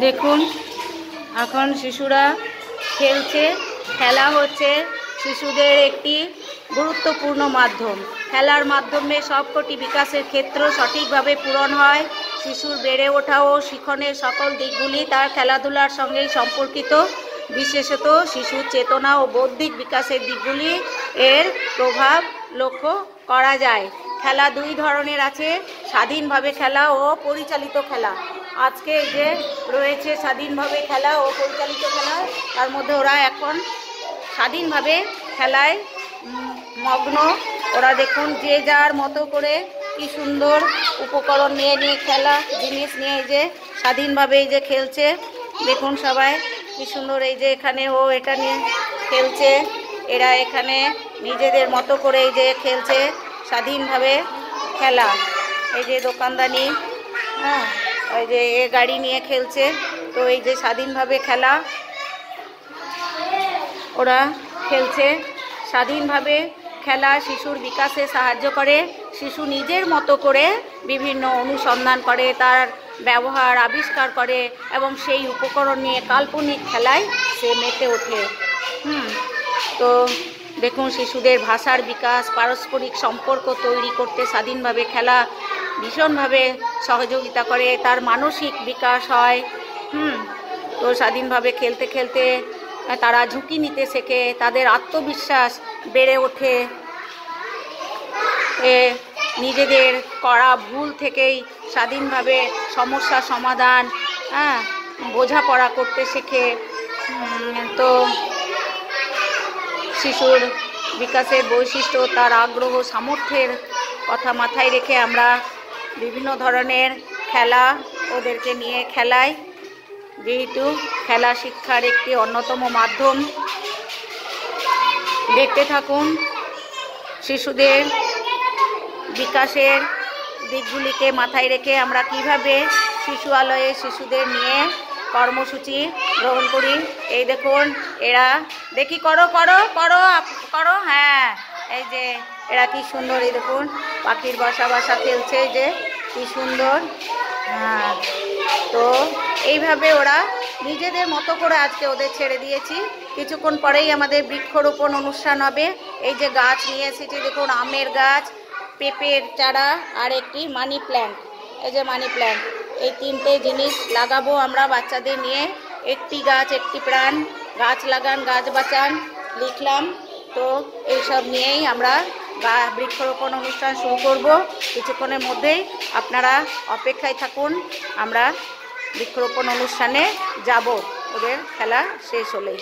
দেখুন এখন শিশুরা খেলছে। খেলা হচ্ছে শিশুদের একটি গুরুত্বপূর্ণ মাধ্যম। খেলার মাধ্যমে সবকটি বিকাশের ক্ষেত্র সঠিকভাবে পূরণ হয়। শিশুর বেড়ে ওঠা ও শিখনের সকল দিকগুলি তার খেলাধুলার সঙ্গেই সম্পর্কিত। বিশেষত শিশুর চেতনা ও বৌদ্ধিক বিকাশের দিকগুলি এর প্রভাব লক্ষ্য করা যায়। খেলা দুই ধরনের আছে, স্বাধীনভাবে খেলা ও পরিচালিত খেলা। আজকে এই যে রয়েছে স্বাধীনভাবে খেলা ও পরিচালিত খেলা, তার মধ্যে ওরা এখন স্বাধীনভাবে খেলায় মগ্ন। ওরা দেখুন যে যার মতো করে কি সুন্দর উপকরণ নিয়ে খেলা জিনিস নিয়ে এই যে স্বাধীনভাবে এই যে খেলছে। দেখুন সবাই কি সুন্দর, এই যে এখানে ও এটা নিয়ে খেলছে। এরা এখানে নিজেদের মতো করে এই যে খেলছে স্বাধীনভাবে খেলা। এই যে দোকানদানি, হ্যাঁ, ওই যে এ গাড়ি নিয়ে খেলছে। তো এই যে স্বাধীনভাবে খেলা ওরা খেলছে। স্বাধীনভাবে খেলা শিশুর বিকাশে সাহায্য করে। শিশু নিজের মতো করে বিভিন্ন অনুসন্ধান করে, তার ব্যবহার আবিষ্কার করে এবং সেই উপকরণ নিয়ে কাল্পনিক খেলায় সে মেতে ওঠে। তো দেখুন শিশুদের ভাষার বিকাশ, পারস্পরিক সম্পর্ক তৈরি করতে স্বাধীনভাবে খেলা ভীষণভাবে সহযোগিতা করে। তার মানসিক বিকাশ হয়। তো স্বাধীনভাবে খেলতে খেলতে তারা ঝুঁকি নিতে শেখে, তাদের আত্মবিশ্বাস বেড়ে ওঠে। নিজেদের করা ভুল থেকেই স্বাধীনভাবে সমস্যা সমাধান, বোঝাপড়া করতে শেখে। তো শিশুর বিকাশের বৈশিষ্ট্য, তার আগ্রহ, সামর্থ্যের কথা মাথায় রেখে আমরা বিভিন্ন ধরনের খেলা ওদেরকে নিয়ে খেলাই, যেহেতু খেলা শিক্ষার একটি অন্যতম মাধ্যম। দেখতে থাকুন শিশুদের বিকাশের দিকগুলিকে মাথায় রেখে আমরা কিভাবে শিশুআলয়ে শিশুদের নিয়ে কর্মসূচি গ্রহণ করি। এই দেখুন এরা দেখি করো করো করো করো, হ্যাঁ, এই যে এরা কি সুন্দর, এই দেখুন পাখির বাসা খেলছে, এই যে কি সুন্দর। হ্যাঁ, তো এইভাবে ওরা নিজেদের মতো করে আজকে ওদের ছেড়ে দিয়েছি। কিছুক্ষণ পরেই আমাদের বৃক্ষরোপণ অনুষ্ঠান হবে। এই যে গাছ নিয়ে এসেছি, দেখুন আমের গাছ, পেঁপের চারা আর একটি মানি প্ল্যান্ট। এই যে মানি প্ল্যান্ট, এই তিনটে জিনিস লাগাবো আমরা বাচ্চাদের নিয়ে। একটি গাছ একটি প্রাণ, গাছ লাগান গাছ বাঁচান লিখলাম। তো এইসব নিয়েই আমরা বৃক্ষরোপণ অনুষ্ঠান শুরু করব কিছুক্ষণের মধ্যেই। আপনারা অপেক্ষায় থাকুন, আমরা বৃক্ষরোপণ অনুষ্ঠানে যাব ওদের খেলা শেষ হলেই।